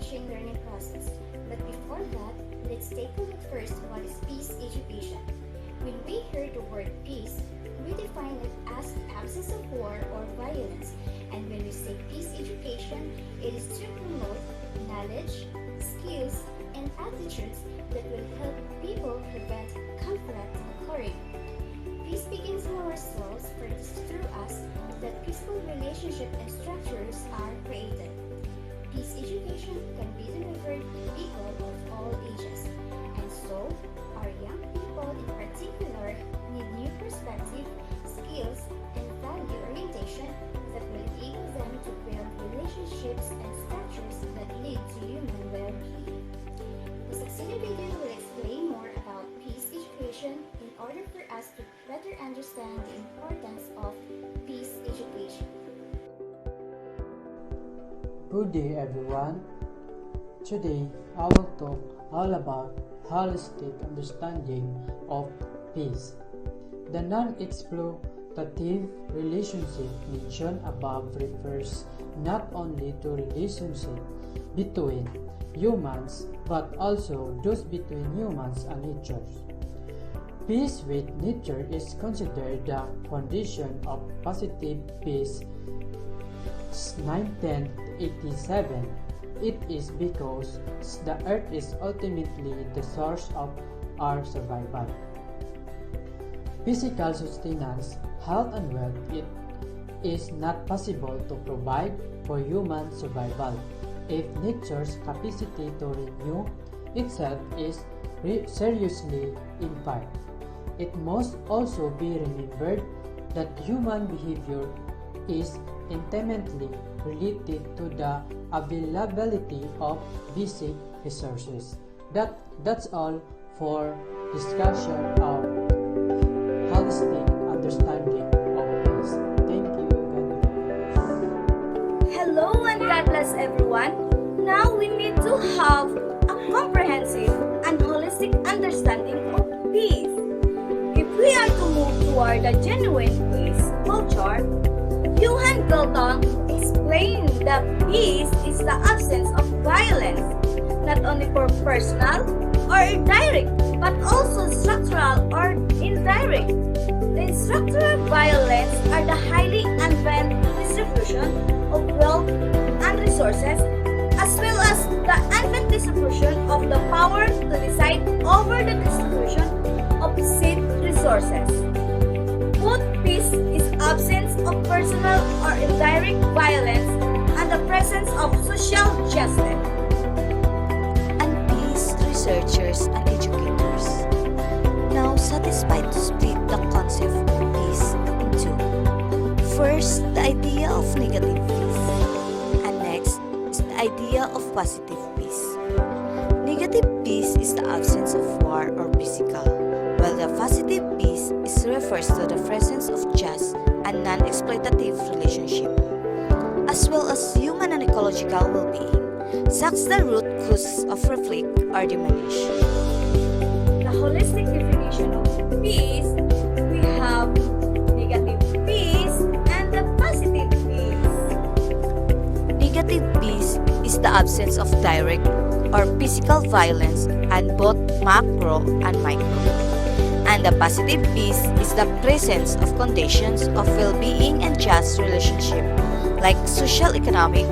teaching learning process. But before that, let's take a look first what is peace education. When we hear the word peace, we define it as the absence of war or violence. And when we say peace education, it is to promote knowledge, skills, and attitudes that will help people prevent conflict occurring. Peace begins in ourselves, for it is through us that peaceful relationships and structures are created. Peace education can be delivered to people of all ages, and so our young people in particular need new perspective, skills, and value orientation that will enable them to build relationships and structures that lead to human well-being. The succeeding video will explain more about peace education in order for us to better understand the importance of peace education. Good day everyone. Today I will talk all about holistic understanding of peace. The non-exploitative relationship mentioned above refers not only to relationship between humans but also those between humans and nature. Peace with nature is considered the condition of positive peace. 1987. It is because the earth is ultimately the source of our survival. Physical sustenance, health and wealth, it is not possible to provide for human survival if nature's capacity to renew itself is seriously impaired. It must also be remembered that human behavior is intimately related to the availability of basic resources. That's all for discussion of holistic understanding of peace. Thank you. Hello and God bless everyone. Now we need to have a comprehensive and holistic understanding of peace. If we are to move toward a genuine peace culture, Johann Galton explained that peace is the absence of violence, not only for personal or direct, but also structural or indirect. The structural violence are the highly uneven distribution of wealth and resources, as well as the uneven distribution of the power to decide over the distribution of said resources. Both peace is absence of personal or indirect violence and the presence of social justice. And peace researchers and educators now satisfied to split the concept of peace into first the idea of negative peace and next is the idea of positive peace. Negative peace is the absence of war or physical, while the positive peace refers to the presence of just and non-exploitative relationship, as well as human and ecological well-being, such the root causes of conflict are diminished. The holistic definition of peace, we have negative peace and the positive peace. Negative peace is the absence of direct or physical violence and both macro and micro. And the positive peace is the presence of conditions of well-being and just relationship like social, economic,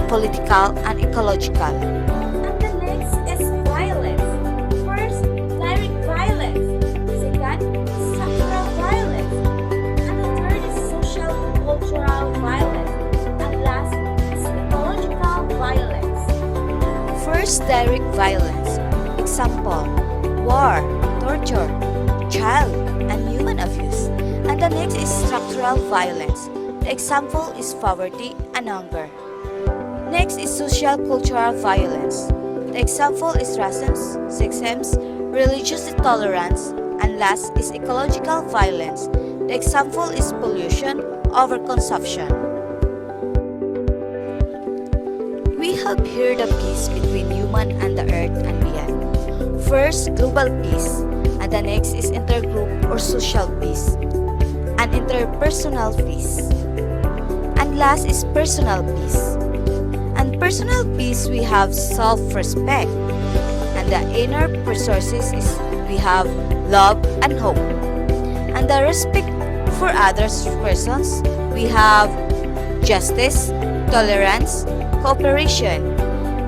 political, and ecological. And the next is violence. First, direct violence. Second, structural violence. And the third is social, cultural violence. And last is ecological violence. First, direct violence. Example, war, torture, child and human abuse. And the next is structural violence. The example is poverty and hunger. Next is social cultural violence. The example is racism, sexism, religious intolerance. And last is ecological violence. The example is pollution, overconsumption. We have here the peace between human and the earth and beyond. First, global peace. And the next is intergroup or social peace, and interpersonal peace, and last is personal peace. And And personal peace, we have self-respect. And the inner resources is we have love and hope. And the respect for others persons, we have justice, tolerance, cooperation.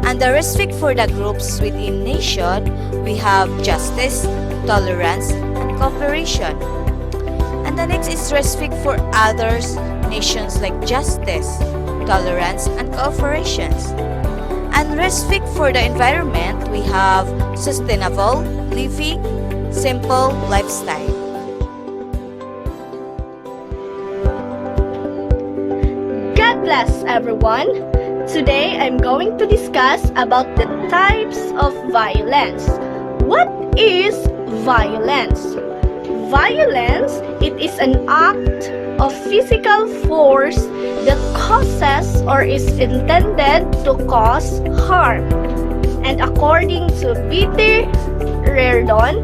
And the respect for the groups within nation, we have justice, tolerance, and cooperation. And the next is respect for others nations like justice, tolerance, and cooperation. And respect for the environment, we have sustainable living, simple lifestyle. God bless everyone. Today I'm going to discuss about the types of violence. What is violence? Violence, it is an act of physical force that causes or is intended to cause harm. And according to Peter Reardon,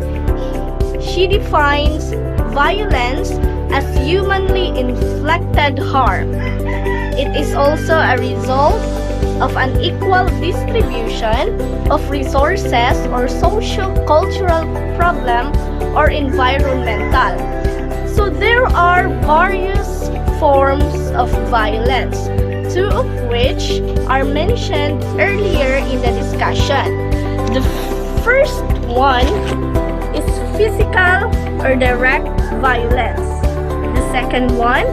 she defines violence as humanly inflicted harm. It is also a result of an equal distribution of resources or socio-cultural problem or environmental. So there are various forms of violence, two of which are mentioned earlier in the discussion. The first one is physical or direct violence. The second one,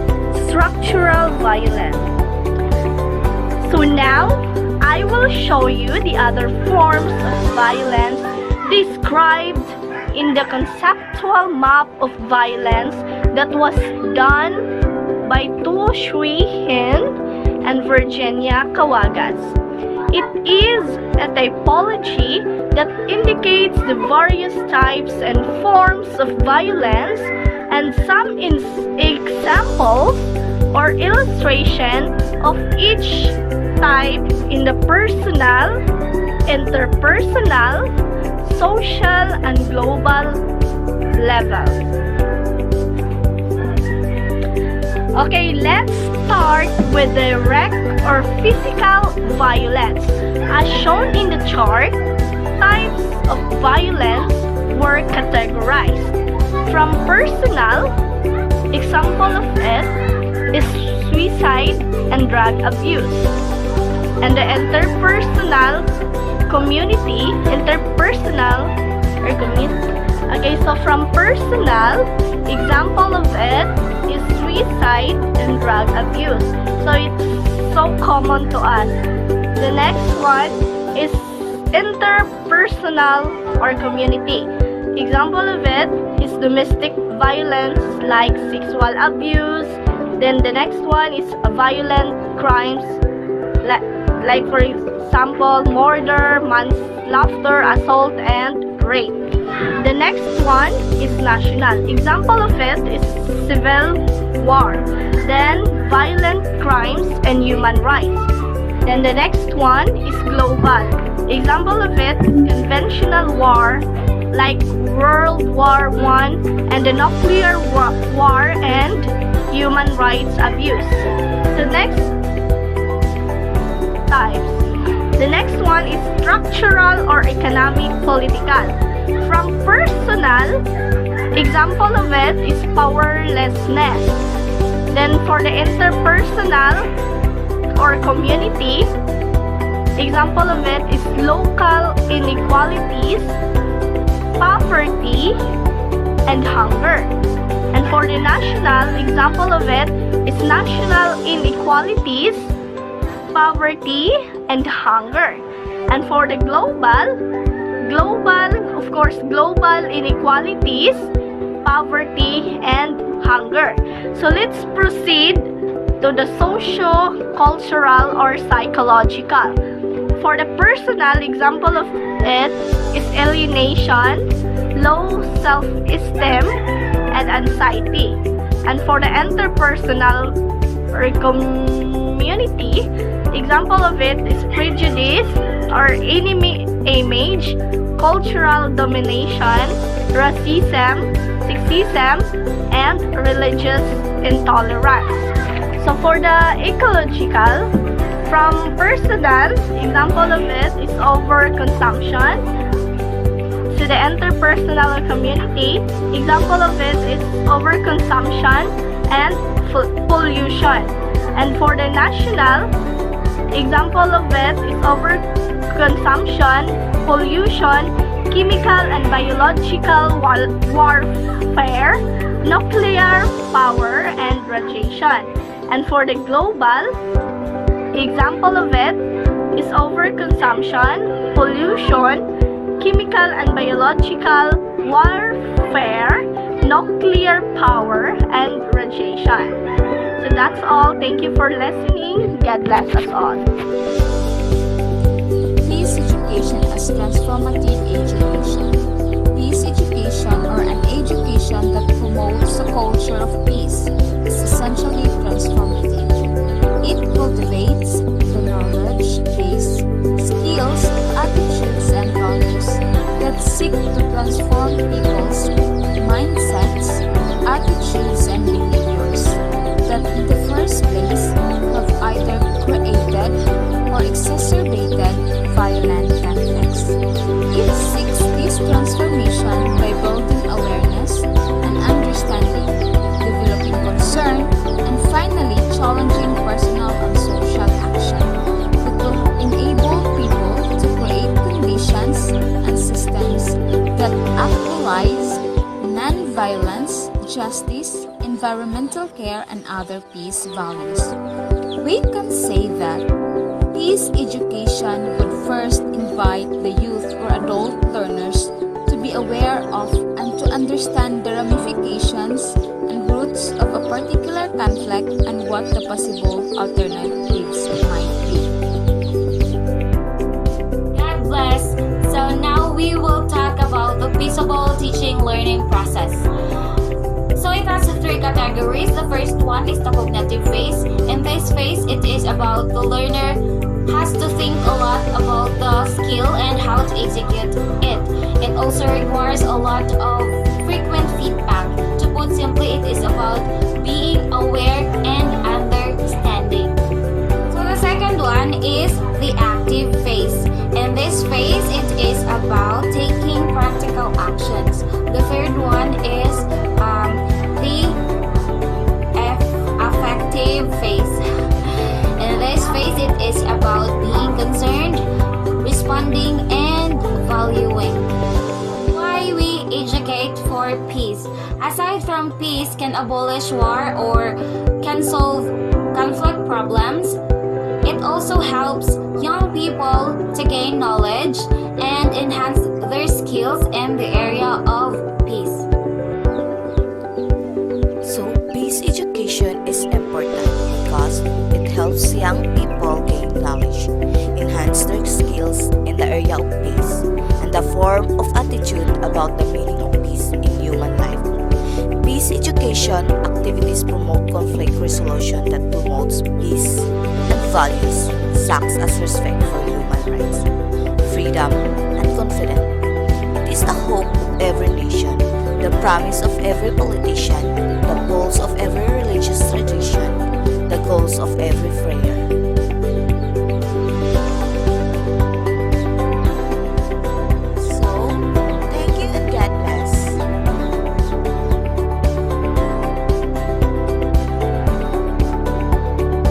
structural violence. So now, I will show you the other forms of violence described in the conceptual map of violence that was done by Tu Shui Hin and Virginia Kawagas. It is a typology that indicates the various types and forms of violence and some examples or illustration of each type in the personal, interpersonal, social, and global level. Okay, let's start with direct or physical violence. As shown in the chart, types of violence were categorized. From personal, example of it is suicide and drug abuse. And the interpersonal or community. Okay, so from personal, example of it is suicide and drug abuse. So it's so common to us. The next one is interpersonal or community. Example of it is domestic violence like sexual abuse. Then the next one is violent crimes like for example murder, manslaughter, assault, and rape. The next one is national. Example of it is civil war. Then violent crimes and human rights. Then the next one is global. Example of it is conventional war like World War I and the nuclear war and human rights abuse. The next types. The next one is structural or economic political. From personal, example of it is powerlessness. Then for the interpersonal or community, example of it is local inequalities, poverty, and hunger. And for the national, example of it is national inequalities, poverty, and hunger. And for the global inequalities, poverty, and hunger. So let's proceed to the socio-cultural or psychological. For the personal, example of it is alienation, low self-esteem, and anxiety. And for the interpersonal or community, example of it is prejudice or enemy image, cultural domination, racism, sexism, and religious intolerance. So for the ecological, From personal, example of it is overconsumption. To the interpersonal community, example of it is overconsumption and pollution. And for the national, example of it is overconsumption, pollution, chemical and biological warfare, nuclear power, and radiation. And for the global, example of it is overconsumption, pollution, chemical and biological warfare, nuclear power, and radiation. So that's all. Thank you for listening. God bless us all. Peace education as transformative education. Peace education, or an education that promotes a culture of peace, is essentially transformative. It cultivates the knowledge, base, skills, attitudes, and values that seek to transform people's mindsets, attitudes, and behaviors that in the first place have either created or exacerbated violent conflicts. It seeks this transformation by building awareness and understanding, developing concern, and finally challenging personal and social action that will enable people to create conditions and systems that actualize non-violence, justice, environmental care, and other peace values. We can say that peace education would first invite the youth or adult learners to be aware of and to understand the ramifications and roots of a particular conflict and what the possible alternatives might be. God bless. So now we will talk about the peaceable teaching learning process. So it has three categories. The first one is the cognitive phase. In this phase, it is about the learner has to think a lot about the skill and how to execute it. It also requires a lot of frequent feedback. To put simply, it is about being aware and understanding. So the second one is the active phase. In this phase, it is about taking practical actions. The third one is the affective phase. In this phase, it is about being concerned, responding, and valuing. Why we educate for peace? Aside from peace can abolish war or can solve conflict problems, it also helps young people to gain knowledge and enhance their skills in the area of peace. So, peace education is important because it helps young people gain knowledge, enhance their skills in the area of peace, and the form of attitude about the meaning of peace in human life. Peace education activities promote conflict resolution that promotes peace and values such as respect for human rights, freedom, and confidence. It is the hope of every nation, the promise of every politician, the goals of every religious tradition, the goals of every prayer.